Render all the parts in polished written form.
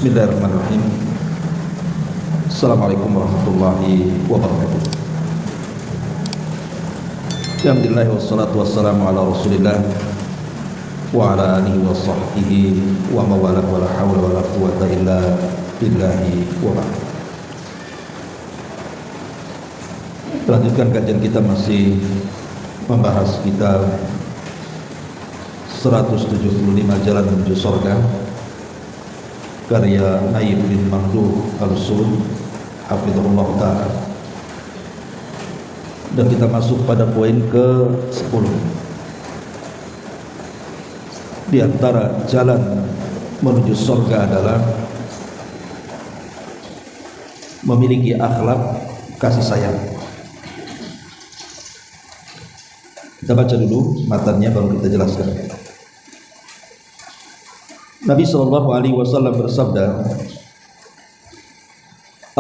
Bismillahirrahmanirrahim. Assalamualaikum warahmatullahi wabarakatuh. Alhamdulillah wassalatu wassalamu ala Rasulillah wa ala alihi wa sahbihi wa mawalah wa la hawla wa la quwwata illa billahi wa ba'd. Lanjutkan kajian kita, masih membahas kitab 175 Jalan Menuju Surga karya Naib bin Makhluf Al-Sun hafizahullah ta'ala, dan kita masuk pada poin ke-10. Di antara jalan menuju surga adalah memiliki akhlak kasih sayang. Kita baca dulu matanya baru kita jelaskan. Nabi SAW bersabda,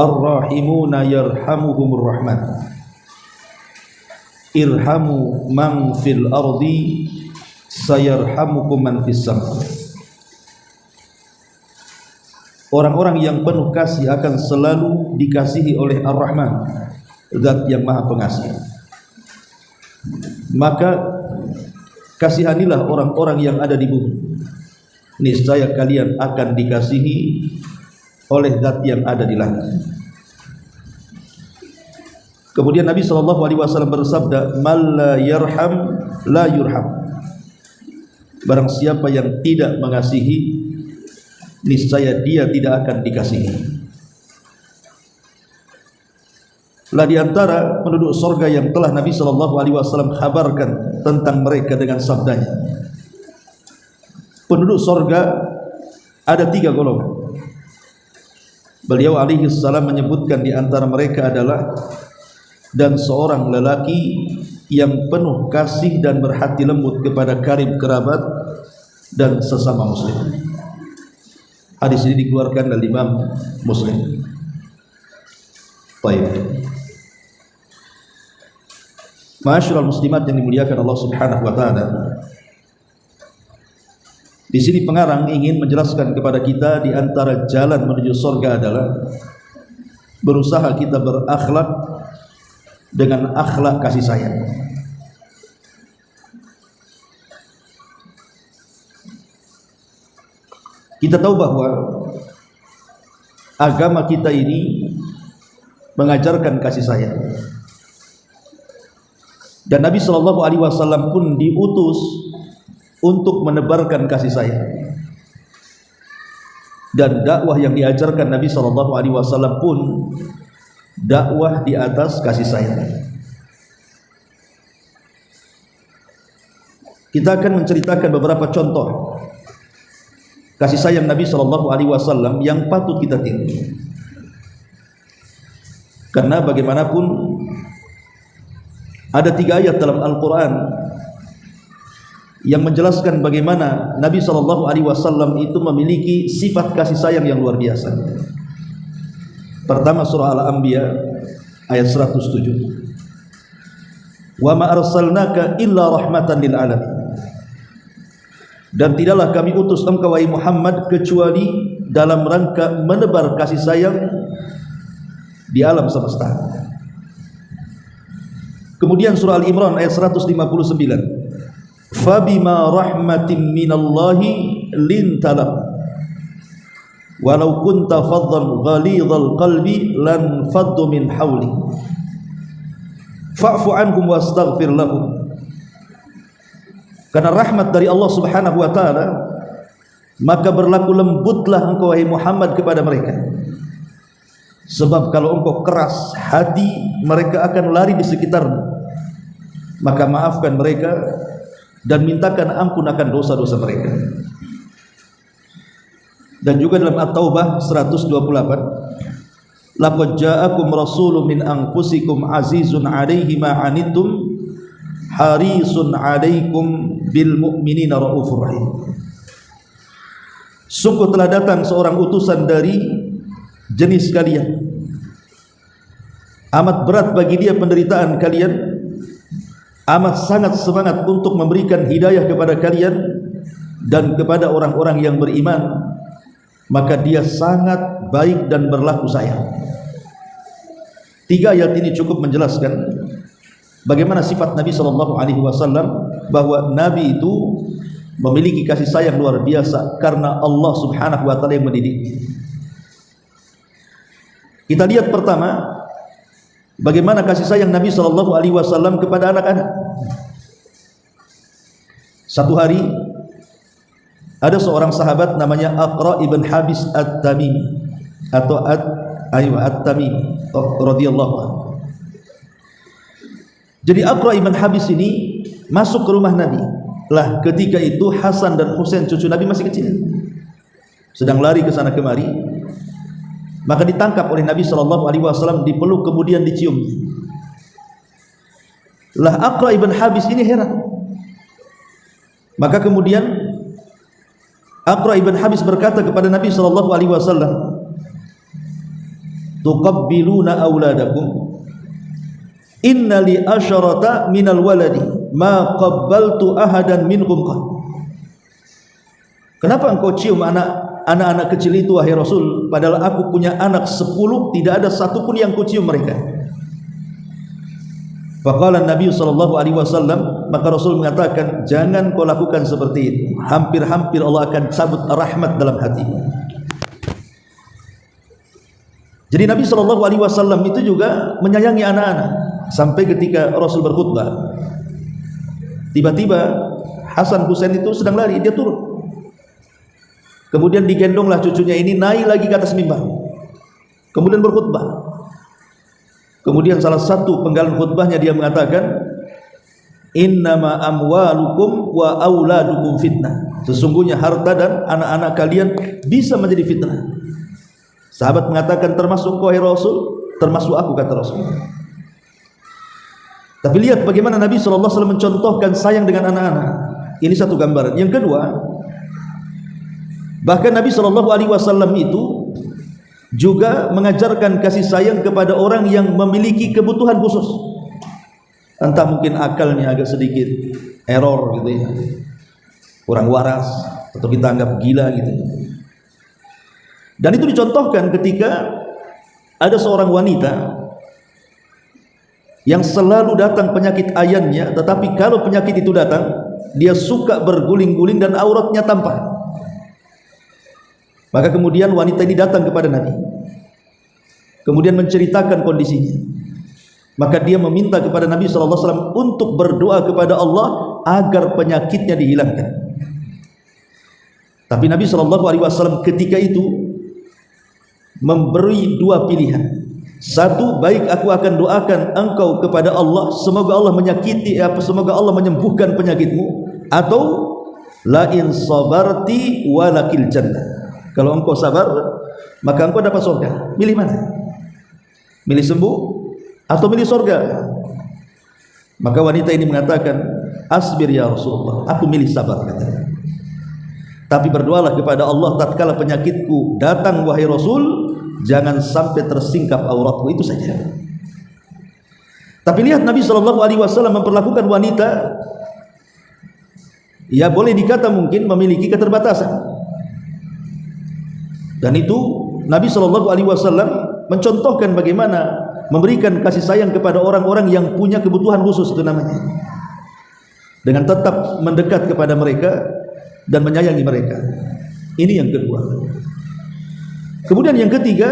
Ar-rahimuna yarhamuhumur rahman, irhamu man fil ardi sayarhamukum man fis sama. Orang-orang yang penuh kasih akan selalu dikasihi oleh Ar-Rahman, Zat yang Maha Pengasih. Maka kasihanilah orang-orang yang ada di bumi, niscaya kalian akan dikasihi oleh Zat yang ada di langit. Kemudian Nabi SAW bersabda, "Man la yarham la yurham." Barang siapa yang tidak mengasihi, niscaya dia tidak akan dikasihi. Lah di antara penduduk surga yang telah Nabi SAW kabarkan tentang mereka dengan sabdanya, penduduk surga ada 3 golongan. Beliau alaihi salam menyebutkan di antara mereka adalah, dan seorang lelaki yang penuh kasih dan berhati lembut kepada karib kerabat dan sesama muslim. Hadis ini dikeluarkan oleh Imam Muslim. Baik. Ma'asyiral muslimat yang dimuliakan Allah Subhanahu wa taala. Di sini pengarang ingin menjelaskan kepada kita di antara jalan menuju surga adalah berusaha kita berakhlak dengan akhlak kasih sayang. Kita tahu bahwa agama kita ini mengajarkan kasih sayang, dan Nabi SAW pun diutus untuk menebarkan kasih sayang. Dan dakwah yang diajarkan Nabi SAW pun dakwah di atas kasih sayang. Kita akan menceritakan beberapa contoh kasih sayang Nabi SAW yang patut kita tiru. Karena bagaimanapun ada 3 ayat dalam Al-Quran yang menjelaskan bagaimana Nabi SAW itu memiliki sifat kasih sayang yang luar biasa. Pertama, surah Al-Anbiya ayat 107. Wa ma arsalnaka illa rahmatan lil alamin. Dan tidaklah kami utus engkau wahai Muhammad kecuali dalam rangka menebar kasih sayang di alam semesta. Kemudian surah Al-Imran ayat 159. Fabima rahmatin minallahi lintalam walau kunta faddan ghalidhal qalbi lan faddu min hawli fa'fu anhum wastaghfir lahum. Karena rahmat dari Allah Subhanahu wa taala, maka berlaku lembutlah engkau wahai Muhammad kepada mereka. Sebab kalau engkau keras hati, mereka akan lari di sekitarmu. Maka maafkan mereka dan mintakan ampun akan dosa-dosa mereka. Dan juga dalam At-Taubah 128, laqad ja'akum rasulun min anfusikum azizun 'alaihi ma 'anittum harisun 'alaikum bil mu'minina raufur rahim. Sungguh telah datang seorang utusan dari jenis kalian, amat berat bagi dia penderitaan kalian, amat sangat semangat untuk memberikan hidayah kepada kalian dan kepada orang-orang yang beriman. maka dia sangat baik dan berlaku sayang. 3 ayat ini cukup menjelaskan bagaimana sifat Nabi SAW, bahwa Nabi itu memiliki kasih sayang luar biasa karena Allah Subhanahu wa taala yang mendidik. Kita lihat pertama bagaimana kasih sayang Nabi SAW kepada anak-anak. Satu hari ada seorang sahabat namanya Aqra ibn Habis At-Tamimi atau At-Tamimi radhiyallahu anhu. Jadi Aqra ibn Habis ini masuk ke rumah Nabi. Lah ketika itu Hasan dan Husain cucu Nabi masih kecil, sedang lari ke sana kemari. Maka ditangkap oleh Nabi SAW, dipeluk kemudian dicium. Lah Aqra ibn Habis ini heran. Maka kemudian Aqra ibn Habis berkata kepada Nabi SAW, tuqabbiluna auladakum, inna li asyarata minal waladi ma qabbaltu ahadan minkum qad. Kenapa engkau cium anak-anak kecil itu wahai Rasul, padahal aku punya anak 10, tidak ada satupun yang kucium mereka. Faqala Nabi SAW, maka Rasul mengatakan, jangan kau lakukan seperti itu, hampir-hampir Allah akan cabut rahmat dalam hatimu. Jadi Nabi SAW itu juga menyayangi anak-anak. Sampai ketika Rasul berkhutbah, tiba-tiba Hasan Husain itu sedang lari, dia turun. Kemudian digendonglah cucunya ini naik lagi ke atas mimbar, kemudian berkhutbah. Kemudian salah satu penggalan khutbahnya dia mengatakan, innama amwalukum wa auladukum fitnah. Sesungguhnya harta dan anak-anak kalian bisa menjadi fitnah. Sahabat mengatakan, termasuk kau wahai Rasul? Termasuk aku, kata Rasul. Tapi lihat bagaimana Nabi SAW mencontohkan sayang dengan anak-anak. Ini satu gambaran. Yang kedua, bahkan Nabi SAW itu juga mengajarkan kasih sayang kepada orang yang memiliki kebutuhan khusus. Entah mungkin akalnya agak sedikit error gitu ya, kurang waras, atau kita anggap gila gitu. Dan itu dicontohkan ketika ada seorang wanita yang selalu datang penyakit ayannya, tetapi kalau penyakit itu datang, dia suka berguling-guling dan auratnya tampak. Maka kemudian wanita ini datang kepada Nabi, kemudian menceritakan kondisinya. Maka dia meminta kepada Nabi SAW untuk berdoa kepada Allah agar penyakitnya dihilangkan. Tapi Nabi SAW ketika itu memberi 2 pilihan. Satu, baik aku akan doakan engkau kepada Allah, semoga Allah semoga Allah menyembuhkan penyakitmu, atau la in sabarti walakil jannah, kalau engkau sabar maka engkau dapat surga. Milih mana? Milih sembuh atau milih surga? Maka wanita ini mengatakan, asbir ya Rasulullah, aku milih sabar, katanya. Tapi berdoalah kepada Allah tatkala penyakitku datang wahai Rasul, jangan sampai tersingkap auratku, itu saja. Tapi lihat Nabi SAW memperlakukan wanita, ya boleh dikata mungkin memiliki keterbatasan. Dan itu Nabi SAW mencontohkan bagaimana memberikan kasih sayang kepada orang-orang yang punya kebutuhan khusus, itu namanya, dengan tetap mendekat kepada mereka dan menyayangi mereka. Ini yang kedua. Kemudian yang ketiga,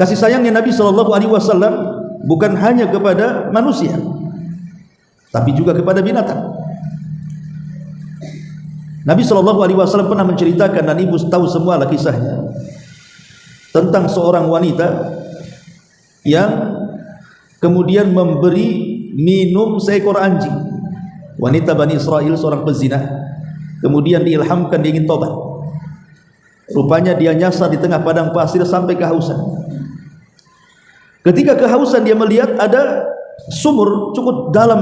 kasih sayangnya Nabi SAW bukan hanya kepada manusia, tapi juga kepada binatang. Nabi SAW pernah menceritakan, dan ibu tahu semualah kisahnya, tentang seorang wanita yang kemudian memberi minum seekor anjing. Wanita Bani Israel, seorang pezina, kemudian diilhamkan dia ingin tobat. Rupanya dia nyasar di tengah padang pasir sampai kehausan. Ketika kehausan, dia melihat ada sumur cukup dalam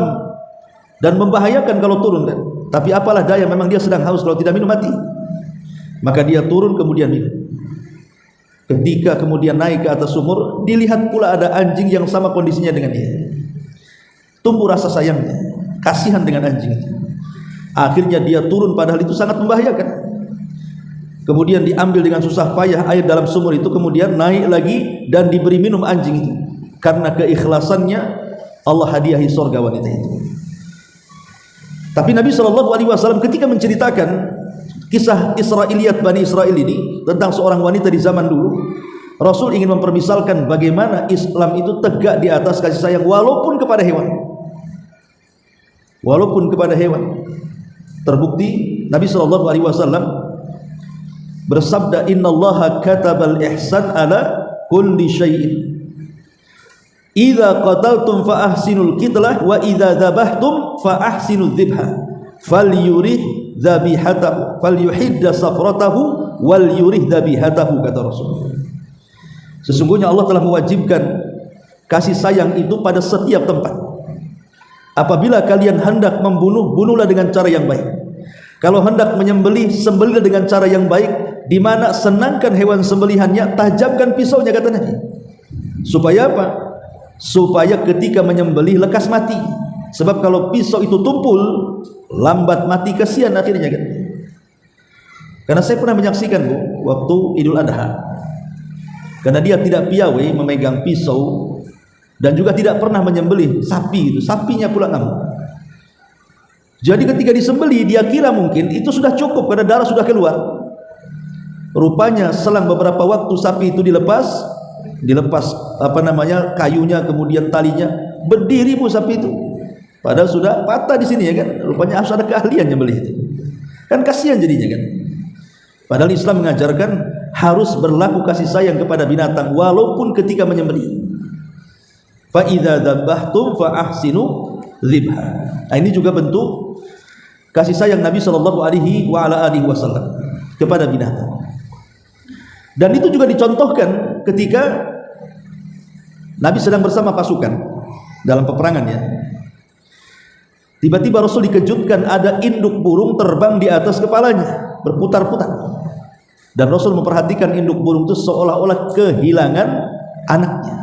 dan membahayakan kalau turun, kan? Tapi apalah daya, memang dia sedang haus, kalau tidak minum mati. Maka dia turun kemudian minum. Ketika kemudian naik ke atas sumur, dilihat pula ada anjing yang sama kondisinya dengan dia. Tumbuh rasa sayangnya, kasihan dengan anjing itu. Akhirnya dia turun, padahal itu sangat membahayakan. kemudian diambil dengan susah payah air dalam sumur itu, kemudian naik lagi dan diberi minum anjing itu. Karena keikhlasannya Allah hadiahi surga wanita itu. Tapi Nabi SAW ketika menceritakan kisah Israiliyat Bani Israel ini tentang seorang wanita di zaman dulu, Rasul ingin mempermisalkan bagaimana Islam itu tegak di atas kasih sayang walaupun kepada hewan. Walaupun kepada hewan. Terbukti Nabi SAW bersabda, innallaha katabal ihsan ala kulli syai'in, idza qataltum fa ahsinul qitlah wa idza dzabhtum fa ahsinudz dzibha falyurih dzabihatahu falyuhidda safratahu wal yurih dzabihatahu, kata Rasul. Sesungguhnya Allah telah mewajibkan kasih sayang itu pada setiap tempat. Apabila kalian hendak membunuh, bunuhlah dengan cara yang baik. Kalau hendak menyembelih, sembelihlah dengan cara yang baik. Di mana senangkan hewan sembelihannya, tajamkan pisaunya, kata Nabi. Supaya apa? Supaya ketika menyembelih lekas mati. Sebab kalau pisau itu tumpul, lambat mati, kasihan akhirnya kan. Karena saya pernah menyaksikan, Bu, waktu Idul Adha. Karena dia tidak piawai memegang pisau dan juga tidak pernah menyembelih sapi itu, sapinya pula ngamuk. Jadi ketika disembelih, dia kira mungkin itu sudah cukup karena darah sudah keluar. Rupanya selang beberapa waktu sapi itu dilepas kayunya, kemudian talinya, berdiri, Bu, sapi itu. Padahal sudah patah di sini, ya kan. Rupanya harus ada keahlian nyembelih itu. Kan kasihan jadinya kan. Padahal Islam mengajarkan harus berlaku kasih sayang kepada binatang walaupun ketika menyembelih. Fa idza dzabhtum fa ahsinu dzibha. Nah, ini juga bentuk kasih sayang Nabi sallallahu alaihi wasallam kepada binatang. Dan itu juga dicontohkan ketika Nabi sedang bersama pasukan dalam peperangan, ya. Tiba-tiba Rasul dikejutkan ada induk burung terbang di atas kepalanya, berputar-putar. Dan Rasul memperhatikan induk burung itu seolah-olah kehilangan anaknya.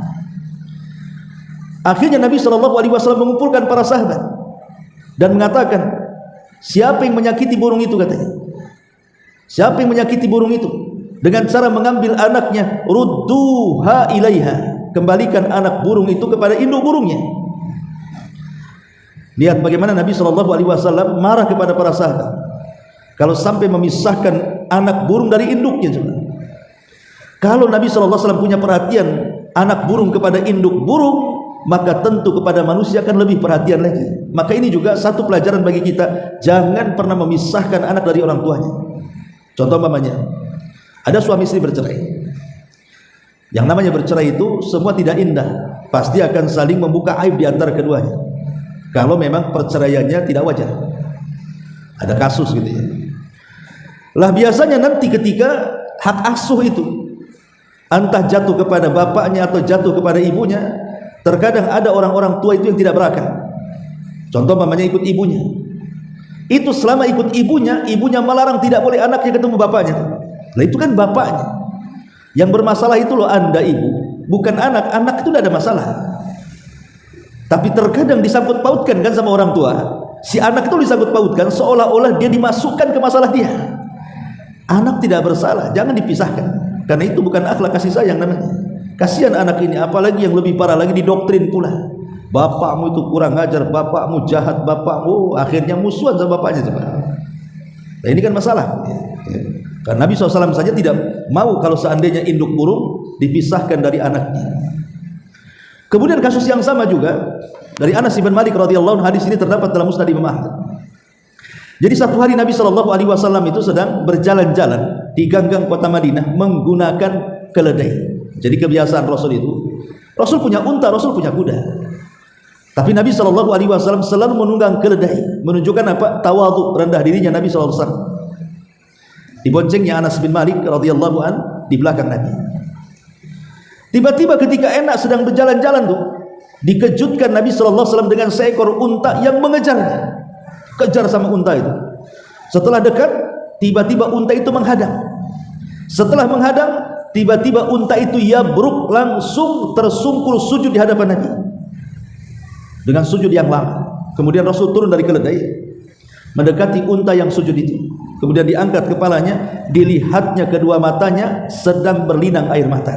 Akhirnya Nabi SAW mengumpulkan para sahabat dan mengatakan, siapa yang menyakiti burung itu, katanya. Siapa yang menyakiti burung itu? Dengan cara mengambil anaknya, rudduha ilaiha, kembalikan anak burung itu kepada induk burungnya. Lihat bagaimana Nabi SAW marah kepada para sahabat kalau sampai memisahkan anak burung dari induknya. Coba. Kalau Nabi SAW punya perhatian anak burung kepada induk burung, maka tentu kepada manusia akan lebih perhatian lagi. Maka ini juga satu pelajaran bagi kita, jangan pernah memisahkan anak dari orang tuanya. Contoh umpamanya, ada suami istri bercerai. Yang namanya bercerai itu semua tidak indah, pasti akan saling membuka aib di antara keduanya. Kalau memang perceraiannya tidak wajar, ada kasus gitu, ya. Lah biasanya nanti ketika hak asuh itu entah jatuh kepada bapaknya atau jatuh kepada ibunya, terkadang ada orang-orang tua itu yang tidak berakal. Contoh mamanya ikut ibunya, itu selama ikut ibunya, ibunya melarang tidak boleh anaknya ketemu bapaknya. Lah itu kan bapaknya yang bermasalah itu loh, Anda ibu, bukan anak. Anak itu tidak ada masalah, tapi terkadang disangkut pautkan kan sama orang tua. Si anak itu disangkut pautkan seolah-olah dia dimasukkan ke masalah dia. Anak tidak bersalah, jangan dipisahkan. Karena itu bukan akhlak kasih sayang namanya. Kasihan anak ini, apalagi yang lebih parah lagi didoktrin pula. Bapakmu itu kurang ajar, bapakmu jahat, bapakmu, akhirnya musuhan sama bapaknya. Nah, ini kan masalah. Karena Nabi SAW saja tidak mau kalau seandainya induk burung dipisahkan dari anaknya. Kemudian kasus yang sama juga dari Anas bin Malik radhiyallahu anhu, hadis ini terdapat dalam Musnad Imam Ahmad. Jadi satu hari Nabi SAW itu sedang berjalan-jalan di ganggang kota Madinah menggunakan keledai. Jadi kebiasaan Rasul itu, Rasul punya unta, Rasul punya kuda. Tapi Nabi SAW selalu menunggang keledai, menunjukkan apa? Tawadhu, rendah dirinya Nabi SAW. Diboncengnya Anas bin Malik radhiyallahu an di belakang Nabi. Tiba-tiba ketika enak sedang berjalan-jalan tuh, dikejutkan Nabi SAW dengan seekor unta yang mengejarnya. Kejar sama unta itu. Setelah dekat, tiba-tiba unta itu menghadang. Setelah menghadang, tiba-tiba unta itu yabruk, langsung tersungkur sujud di hadapan Nabi dengan sujud yang lama. Kemudian Rasul turun dari keledai, mendekati unta yang sujud itu. Kemudian diangkat kepalanya, dilihatnya kedua matanya sedang berlinang air mata.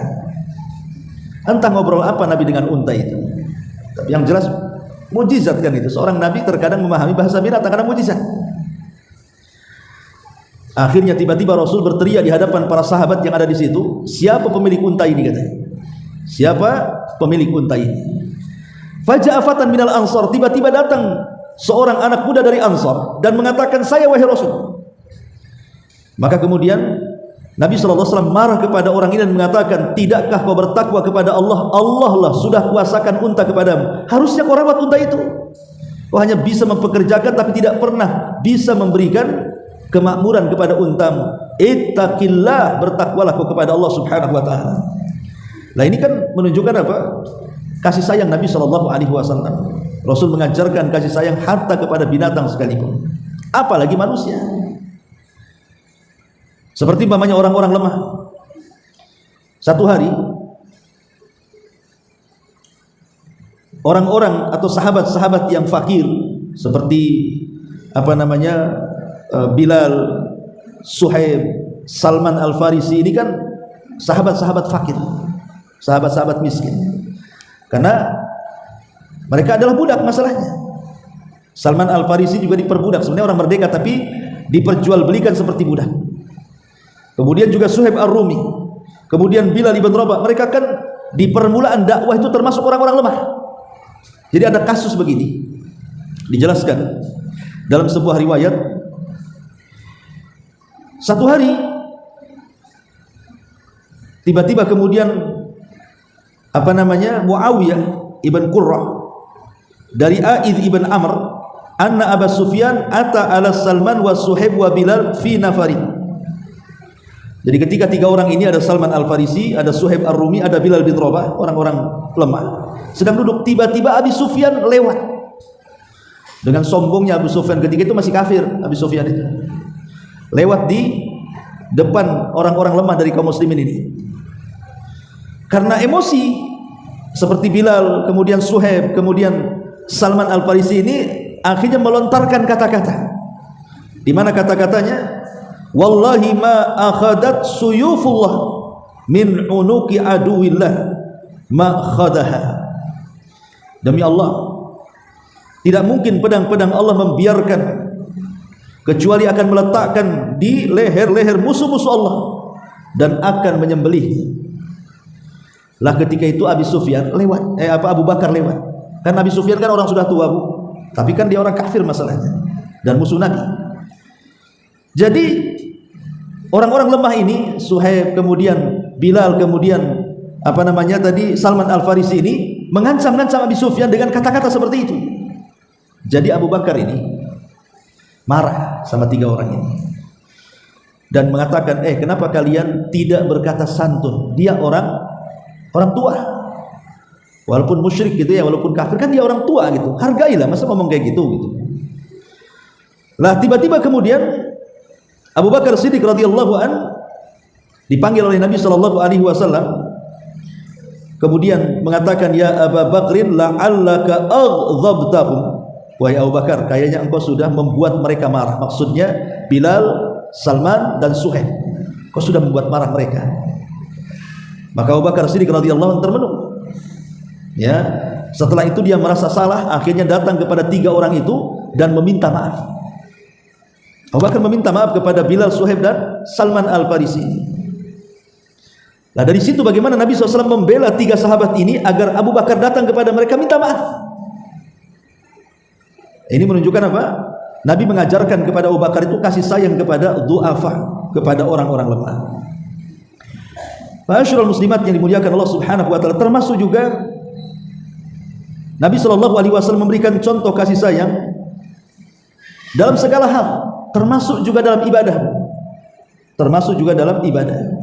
Entah ngobrol apa Nabi dengan unta itu. Tapi yang jelas mujizat kan itu. Seorang Nabi terkadang memahami bahasa binatang, kadang mujizat. Akhirnya tiba-tiba Rasul berteriak di hadapan para sahabat yang ada di situ, siapa pemilik unta ini, katanya. Siapa pemilik unta ini? Faja'a fatan minal ansar, tiba-tiba datang seorang anak muda dari Ansar dan mengatakan, saya wahai Rasul. Maka kemudian Nabi SAW marah kepada orang ini dan mengatakan, tidakkah kau bertakwa kepada Allah? Allah lah sudah kuasakan unta kepadamu, harusnya kau rawat unta itu. Kau hanya bisa mempekerjakan tapi tidak pernah bisa memberikan kemakmuran kepada untamu. Ittaqillah, bertakwalah kau kepada Allah Subhanahu wa taala. Nah, ini kan menunjukkan apa? Kasih sayang Nabi SAW. Rasul mengajarkan kasih sayang hatta kepada binatang sekalipun, apalagi manusia. Seperti umpamanya orang-orang lemah. Satu hari orang-orang atau sahabat-sahabat yang fakir seperti Bilal, Suhaib, Salman Al-Farisi, ini kan sahabat-sahabat fakir, sahabat-sahabat miskin. Karena mereka adalah budak masalahnya. Salman Al-Farisi juga diperbudak, sebenarnya orang merdeka tapi diperjualbelikan seperti budak. Kemudian juga Suhaib Ar-Rumi, kemudian Bilal ibn Rabah, mereka kan di permulaan dakwah itu termasuk orang-orang lemah. Jadi ada kasus begini, dijelaskan dalam sebuah riwayat. Satu hari tiba-tiba kemudian Muawiyah ibn Qurrah dari A'idh ibn Amr, anna Abu Sufyan ata ala Salman wa Suhaib wa Bilal fi nafarin. Jadi ketika tiga orang ini, ada Salman Al-Farisi, ada Suhaib Ar-Rumi, ada Bilal bin Rabah, orang-orang lemah, sedang duduk. Tiba-tiba Abu Sufyan lewat. Dengan sombongnya Abu Sufyan, ketika itu masih kafir Abu Sufyan itu, lewat di depan orang-orang lemah dari kaum muslimin ini. Karena emosi, seperti Bilal, kemudian Suhaib, kemudian Salman Al-Farisi ini akhirnya melontarkan kata-kata, di mana kata-katanya, wallahi ma akhadat suyufullah min unuki aduwillah ma khadaha. Demi Allah, tidak mungkin pedang-pedang Allah membiarkan kecuali akan meletakkan di leher-leher musuh-musuh Allah dan akan menyembelih. Lah ketika itu Abu Sufyan lewat, Abu Bakar lewat. Kan Abu Sufyan kan orang sudah tua, Bu. Tapi kan dia orang kafir masalahnya dan musuh Nabi. Jadi orang-orang lemah ini, Suhaib, kemudian Bilal, kemudian Salman Al-Farisi ini mengancam-ngancam Abu Sufyan dengan kata-kata seperti itu. Jadi Abu Bakar ini marah sama tiga orang ini dan mengatakan, kenapa kalian tidak berkata santun? Dia orang tua, walaupun musyrik gitu ya, walaupun kafir, kan dia orang tua gitu, hargailah, masa ngomong kayak gitu. Lah tiba-tiba kemudian Abu Bakar Siddiq radhiyallahu an dipanggil oleh Nabi sallallahu alaihi wasallam, kemudian mengatakan, ya Abu Bakrin la'allaka aghdabtahum. Wahai Abu Bakar, kayaknya engkau sudah membuat mereka marah. Maksudnya Bilal, Salman dan Suhaib, kau sudah membuat marah mereka. Maka Abu Bakar Siddiq radhiyallahu an termenung. Ya, setelah itu dia merasa salah, akhirnya datang kepada tiga orang itu dan meminta maaf. Abu Bakar meminta maaf kepada Bilal, Suhaib dan Salman Al-Farisi. Nah, dari situ bagaimana Nabi SAW membela tiga sahabat ini agar Abu Bakar datang kepada mereka minta maaf. Ini menunjukkan apa? Nabi mengajarkan kepada Abu Bakar itu kasih sayang kepada du'afa, kepada orang-orang lemah. Ma'asyiral muslimat yang dimuliakan Allah Subhanahu wa taala, termasuk juga Nabi SAW memberikan contoh kasih sayang dalam segala hal, termasuk juga dalam ibadah.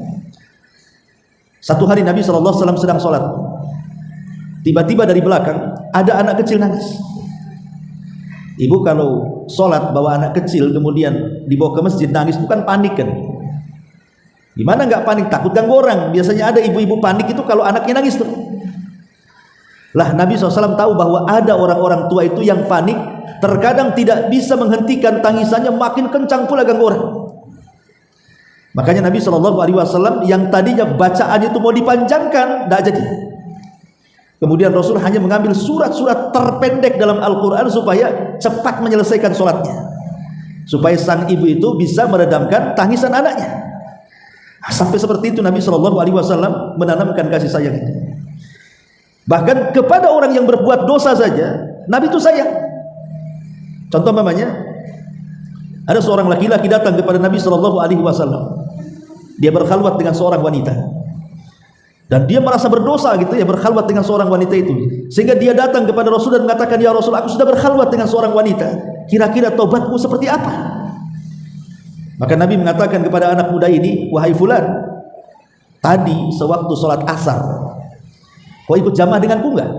Satu hari Nabi SAW sedang sholat, tiba-tiba dari belakang ada anak kecil nangis. Ibu kalau sholat bawa anak kecil kemudian dibawa ke masjid nangis, bukan panik kan? Gimana nggak panik? Takut ganggu orang. Biasanya ada ibu-ibu panik itu kalau anaknya nangis tuh. Lah Nabi SAW tahu bahwa ada orang-orang tua itu yang panik terkadang tidak bisa menghentikan tangisannya, makin kencang pula ganggu orang. Makanya Nabi SAW yang tadinya bacaan itu mau dipanjangkan, tidak jadi. Kemudian Rasul hanya mengambil surat-surat terpendek dalam Al-Quran supaya cepat menyelesaikan sholatnya, supaya sang ibu itu bisa meredamkan tangisan anaknya. Sampai seperti itu Nabi SAW menanamkan kasih sayang itu. Bahkan kepada orang yang berbuat dosa saja Nabi itu sayang. Contoh namanya, ada seorang laki-laki datang kepada Nabi SAW. Dia berkhalwat dengan seorang wanita, dan dia merasa berdosa gitu ya, berkhalwat dengan seorang wanita itu, sehingga dia datang kepada Rasul dan mengatakan, ya Rasul, aku sudah berkhalwat dengan seorang wanita, kira-kira tobatku seperti apa? Maka Nabi mengatakan kepada anak muda ini, wahai fulan, tadi sewaktu sholat asar kau ikut jamaah denganku enggak?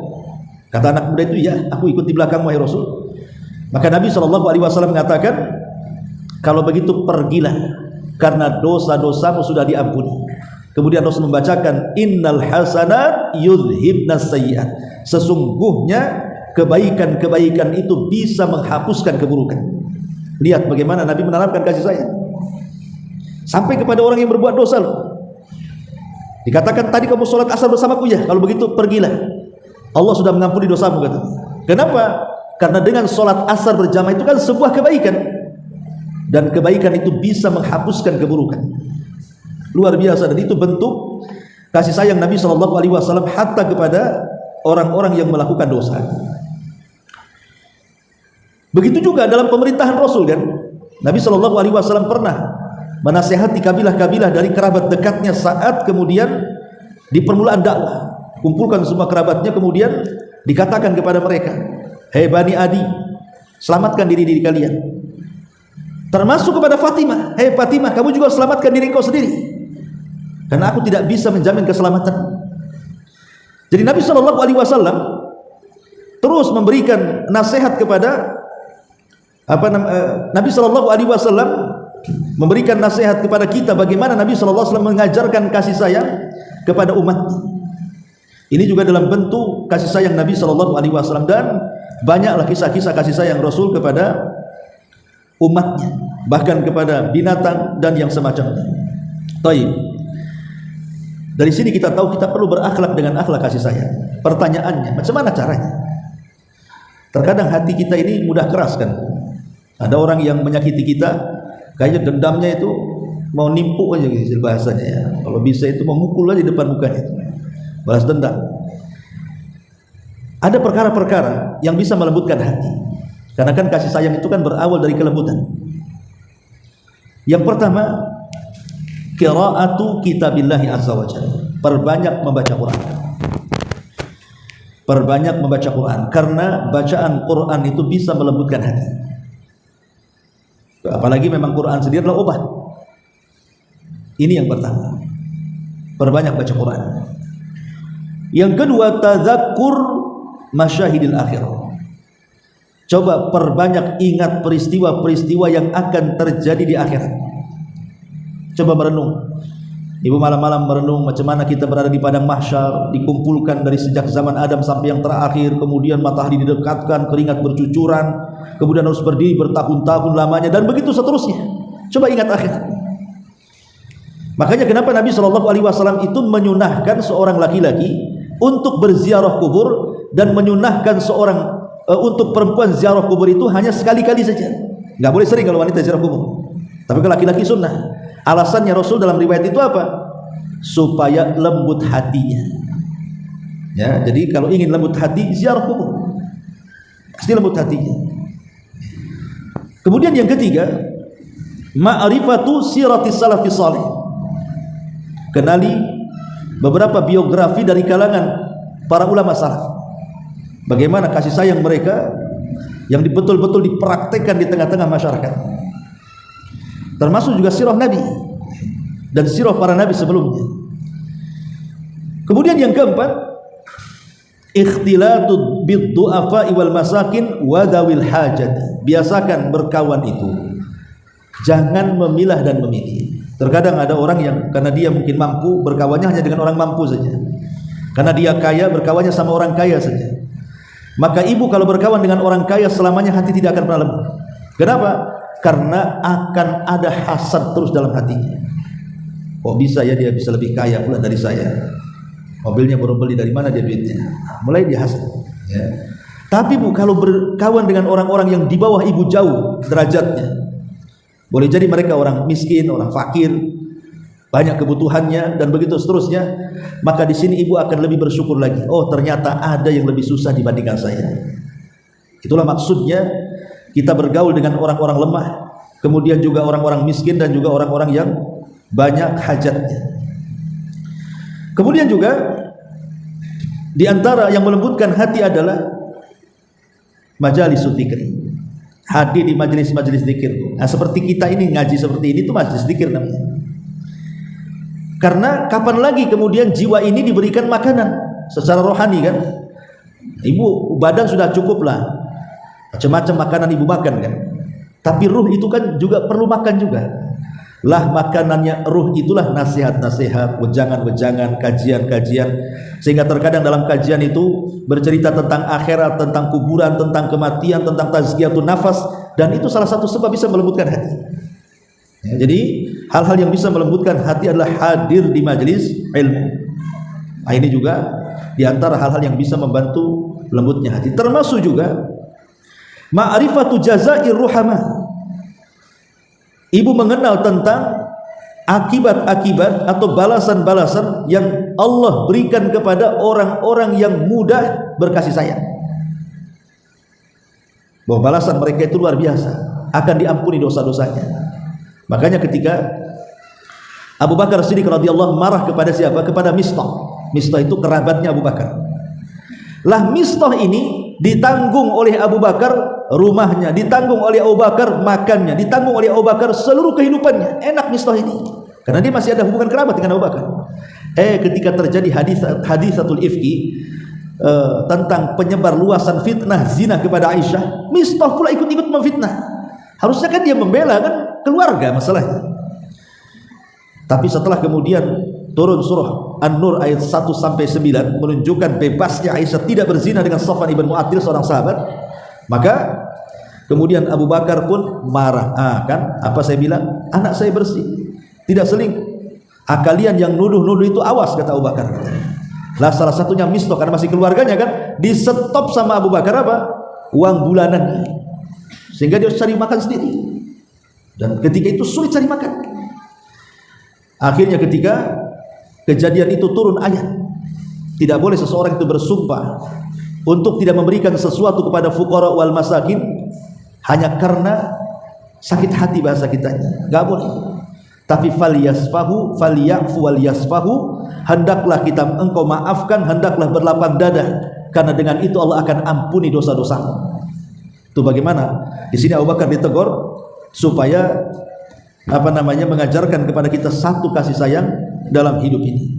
Kata anak muda itu, ya, aku ikut di belakang wahai Rasul. Maka Nabi SAW mengatakan, kalau begitu pergilah, karena dosa-dosamu sudah diampuni. Kemudian Rasul membacakan, innal hasanat yudhibnas sayyi'at, sesungguhnya kebaikan-kebaikan itu bisa menghapuskan keburukan. Lihat bagaimana Nabi menanamkan kasih sayang sampai kepada orang yang berbuat dosa. Dikatakan, tadi kamu sholat asar bersamaku, ya, kalau begitu pergilah, Allah sudah mengampuni dosamu, kata. Kenapa? Karena dengan sholat asar berjamaah itu kan sebuah kebaikan, dan kebaikan itu bisa menghapuskan keburukan. Luar biasa. Dan itu bentuk kasih sayang Nabi SAW hatta kepada orang-orang yang melakukan dosa. Begitu juga dalam pemerintahan Rasul kan, Nabi SAW pernah menasihati kabilah-kabilah dari kerabat dekatnya saat kemudian di permulaan dakwah, kumpulkan semua kerabatnya, kemudian dikatakan kepada mereka, hei Bani Adi, selamatkan diri kalian, termasuk kepada Fatimah, hei Fatimah, kamu juga selamatkan diri kau sendiri, karena aku tidak bisa menjamin keselamatan. Jadi Nabi SAW terus memberikan nasihat kepada Nabi SAW memberikan nasihat kepada kita bagaimana Nabi SAW mengajarkan kasih sayang kepada umat. Ini juga dalam bentuk kasih sayang Nabi SAW, dan banyaklah kisah-kisah kasih sayang Rasul kepada umatnya, bahkan kepada binatang dan yang semacamnya. Taib. Dari sini kita tahu kita perlu berakhlak dengan akhlak kasih sayang. Pertanyaannya, macam mana caranya? Terkadang hati kita ini mudah keras kan. Ada orang yang menyakiti kita, kayaknya dendamnya itu mau nimpuk aja gitu bahasanya ya. Kalau bisa itu memukul aja di depan mukanya itu. Balas dendam. Ada perkara-perkara yang bisa melembutkan hati. Karena kan kasih sayang itu kan berawal dari kelembutan. Yang pertama, qiraatu kitabillahi azza wa jalla. Perbanyak membaca Quran. Perbanyak membaca Quran, karena bacaan Quran itu bisa melembutkan hati. Apalagi memang Quran sendiri adalah obat. Ini yang pertama, perbanyak baca Quran. Yang kedua, tadzakkur masyahidil akhirah. Coba perbanyak ingat peristiwa-peristiwa yang akan terjadi di akhirat. Coba merenung. Ibu malam-malam merenung macam mana kita berada di padang mahsyar, dikumpulkan dari sejak zaman Adam sampai yang terakhir, kemudian matahari didekatkan, keringat bercucuran, kemudian harus berdiri bertahun-tahun lamanya, dan begitu seterusnya. Coba ingat akhirat. Makanya kenapa Nabi SAW itu menyunahkan seorang laki-laki untuk berziarah kubur, dan menyunahkan seorang untuk perempuan ziarah kubur itu hanya sekali-kali saja. Nggak boleh sering kalau wanita ziarah kubur, tapi kalau laki-laki sunnah. Alasannya Rasul dalam riwayat itu apa? Supaya lembut hatinya. Ya, jadi kalau ingin lembut hati, ziarah kubur. Pasti lembut hatinya. Kemudian yang ketiga, ma'rifatu siratis salafis salih. Kenali beberapa biografi dari kalangan para ulama salaf. Bagaimana kasih sayang mereka yang betul-betul dipraktekkan di tengah-tengah masyarakat. Termasuk juga sirah Nabi dan sirah para Nabi sebelumnya. Kemudian yang keempat, ikhtilatu bid-du'afa wal masakin wa dzawil hajat. Biasakan berkawan itu jangan memilah dan memilih. Terkadang ada orang yang karena dia mungkin mampu, berkawannya hanya dengan orang mampu saja. Karena dia kaya, berkawannya sama orang kaya saja. Maka ibu kalau berkawan dengan orang kaya selamanya hati tidak akan pernah lembut. Kenapa? Karena akan ada hasad terus dalam hatinya. Kok bisa ya dia bisa lebih kaya pula dari saya? Mobilnya baru beli, dari mana dia duitnya? Mulai dia hasad. Ya. Tapi bu, kalau berkawan dengan orang-orang yang di bawah ibu jauh derajatnya, boleh jadi mereka orang miskin, orang fakir, banyak kebutuhannya dan begitu seterusnya, maka di sini ibu akan lebih bersyukur lagi. Oh, ternyata ada yang lebih susah dibandingkan saya. Itulah maksudnya kita bergaul dengan orang-orang lemah, kemudian juga orang-orang miskin dan juga orang-orang yang banyak hajatnya. Kemudian juga di antara yang melembutkan hati adalah majalisul dzikri. Hadir di majelis-majelis zikir. Nah, seperti kita ini ngaji seperti ini itu majelis zikir namanya. Karena kapan lagi kemudian jiwa ini diberikan makanan secara rohani kan? Ibu badan sudah cukup lah, macam-macam makanan ibu makan kan. Tapi ruh itu kan juga perlu makan juga. Lah makanannya ruh itulah nasihat-nasihat, wejangan-wejangan, kajian-kajian. Sehingga terkadang dalam kajian itu bercerita tentang akhirat, tentang kuburan, tentang kematian, tentang tazkiyatun nafas, dan itu salah satu sebab bisa melembutkan hati. Ya, jadi hal-hal yang bisa melembutkan hati adalah hadir di majelis ilmu. Nah, ini juga di antara hal-hal yang bisa membantu lembutnya hati. Termasuk juga ma'rifatu jazair ruhama. Ibu mengenal tentang akibat-akibat atau balasan-balasan yang Allah berikan kepada orang-orang yang mudah berkasih sayang. Bahwa balasan mereka itu luar biasa, akan diampuni dosa-dosanya. Makanya ketika Abu Bakar Siddiq radhiyallahu marah kepada siapa? Kepada Mistah. Mistah itu kerabatnya Abu Bakar. Lah Mistah ini ditanggung oleh Abu Bakar rumahnya, ditanggung oleh Abu Bakar makannya, ditanggung oleh Abu Bakar seluruh kehidupannya. Enak Mistah ini, karena dia masih ada hubungan kerabat dengan Abu Bakar. Ketika terjadi hadisatul ifki, tentang penyebar luasan fitnah zina kepada Aisyah, Mistah pula ikut-ikut memfitnah. Harusnya kan dia membela kan keluarga masalahnya. Tapi setelah kemudian turun surah An-Nur ayat 1-9 menunjukkan bebasnya Aisyah tidak berzina dengan Safwan ibn Mu'attil seorang sahabat, maka kemudian Abu Bakar pun marah. Kan apa saya bilang, anak saya bersih, tidak selingkuh. Kalian yang nuduh-nuduh itu awas, kata Abu Bakar. Lah salah satunya Mistah, karena masih keluarganya kan, di stop sama Abu Bakar apa? Uang bulanan, sehingga dia harus cari makan sendiri. Dan ketika itu sulit cari makan. Akhirnya ketika kejadian itu turun ayat, tidak boleh seseorang itu bersumpah untuk tidak memberikan sesuatu kepada fuqara wal masakin hanya karena sakit hati, bahasa kitanya, enggak boleh. Tapi falyasfahu falyafu wal yasfahu, hendaklah engkau maafkan, hendaklah berlapang dada, karena dengan itu Allah akan ampuni dosa-dosamu. Itu bagaimana? Di sini Abu Bakar ditegur supaya mengajarkan kepada kita satu kasih sayang dalam hidup ini.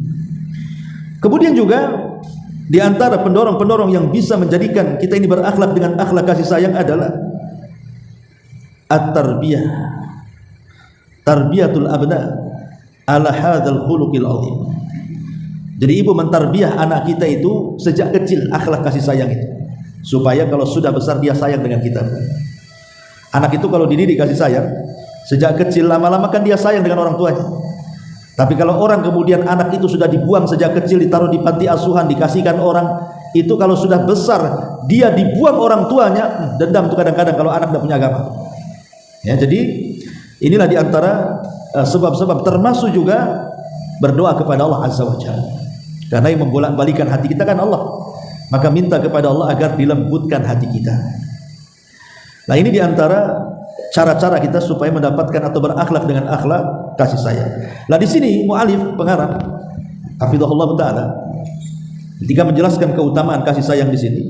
Kemudian juga di antara pendorong-pendorong yang bisa menjadikan kita ini berakhlak dengan akhlak kasih sayang adalah at-tarbiyah, tarbiyatul abna ala hadzal khuluqil azim. Jadi ibu mentarbiyah anak kita itu sejak kecil akhlak kasih sayang itu, supaya kalau sudah besar dia sayang dengan kita. Anak itu kalau dididik kasih sayang sejak kecil, lama-lama kan dia sayang dengan orang tuanya. Tapi kalau orang kemudian anak itu sudah dibuang sejak kecil, ditaruh di panti asuhan, dikasihkan orang, itu kalau sudah besar dia dibuang orang tuanya, dendam tuh kadang-kadang kalau anak tidak punya agama. Ya, jadi inilah diantara sebab-sebab, termasuk juga berdoa kepada Allah Azza wa Jalla. Karena yang membolak-balikan hati kita kan Allah. Maka minta kepada Allah agar dilembutkan hati kita. Nah, ini diantara cara-cara kita supaya mendapatkan atau berakhlak dengan akhlak kasih sayang. Nah, di sini mu'alif pengarang hafizahullah taala ketika menjelaskan keutamaan kasih sayang di sini,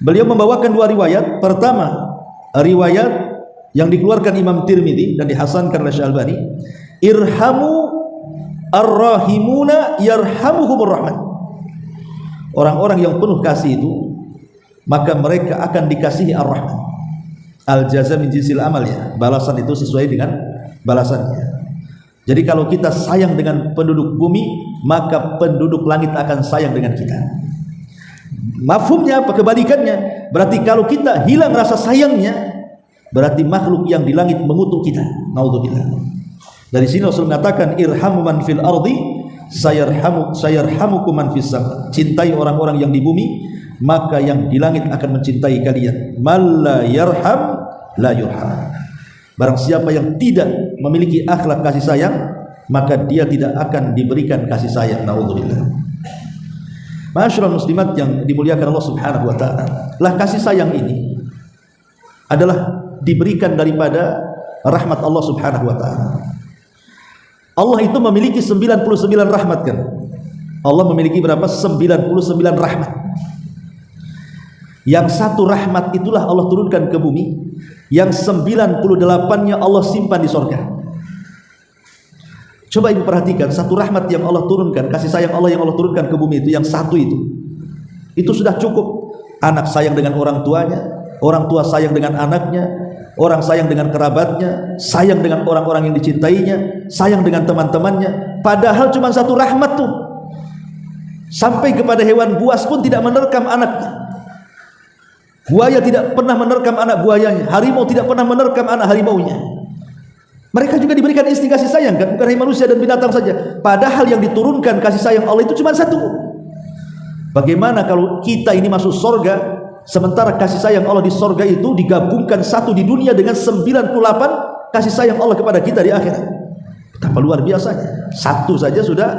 beliau membawakan dua riwayat. Pertama, riwayat yang dikeluarkan Imam Tirmidzi dan dihasankan oleh Syalbani, irhamu ar-rahimuna yarhamuhumur rahman. Orang-orang yang penuh kasih itu maka mereka akan dikasihi ar-rahman. Al-jaza min jinsil amal, ya, balasan itu sesuai dengan balasannya. Jadi kalau kita sayang dengan penduduk bumi, maka penduduk langit akan sayang dengan kita. Mafhumnya apa? Kebalikannya. Berarti kalau kita hilang rasa sayangnya, berarti makhluk yang di langit mengutuk kita. Naudzubillah. Dari sini Rasul mengatakan, irhamu man fil ardi sayarhamukum man fis sama. Cintai orang-orang yang di bumi, maka yang di langit akan mencintai kalian. Man la yarham la yurham. Barang siapa yang tidak memiliki akhlak kasih sayang, maka dia tidak akan diberikan kasih sayang. Naudzubillah. Ma'asyiral muslimat yang dimuliakan Allah Subhanahu wa taala. Lah kasih sayang ini adalah diberikan daripada rahmat Allah Subhanahu wa taala. Allah itu memiliki 99 rahmat kan? Allah memiliki berapa? 99 rahmat. Yang satu rahmat itulah Allah turunkan ke bumi, yang 98-nya Allah simpan di surga. Coba ibu perhatikan, satu rahmat yang Allah turunkan, kasih sayang Allah yang Allah turunkan ke bumi itu, yang satu itu sudah cukup. Anak sayang dengan orang tuanya, orang tua sayang dengan anaknya, orang sayang dengan kerabatnya, sayang dengan orang-orang yang dicintainya, sayang dengan teman-temannya. Padahal cuma satu rahmat tuh. Sampai kepada hewan buas pun tidak menerkam anaknya. Buaya tidak pernah menerkam anak buayanya, harimau tidak pernah menerkam anak harimaunya. Mereka juga diberikan insting kasih sayang kan, bukan hanya manusia dan binatang saja. Padahal yang diturunkan kasih sayang Allah itu cuma satu. Bagaimana kalau kita ini masuk surga, sementara kasih sayang Allah di surga itu digabungkan satu di dunia dengan 98 kasih sayang Allah kepada kita di akhirat. Betapa luar biasanya. Satu saja sudah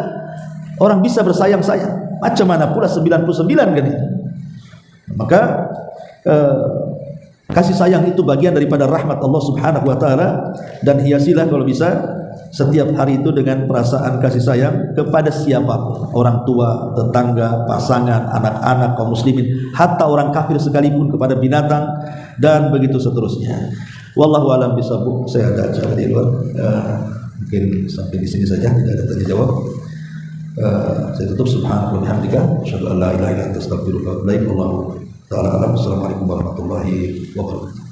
orang bisa bersayang-sayang. Macam mana pula 99 kan itu. Maka kasih sayang itu bagian daripada rahmat Allah Subhanahu wa taala, dan hiasilah kalau bisa setiap hari itu dengan perasaan kasih sayang kepada siapapun, orang tua, tetangga, pasangan, anak-anak, kaum muslimin, hatta orang kafir sekalipun, kepada binatang dan begitu seterusnya. Wallahu a'lam bishawab. Saya ada acara di luar. Mungkin sampai di sini saja, tidak ada tanya jawab. Saya tutup. Subhanallahi wa bihamdika, asyhadu an la ilaha illa anta, astaghfiruka wa atubu ilaik. Wallahu ta'ala alam. Assalamualaikum warahmatullahi wabarakatuh.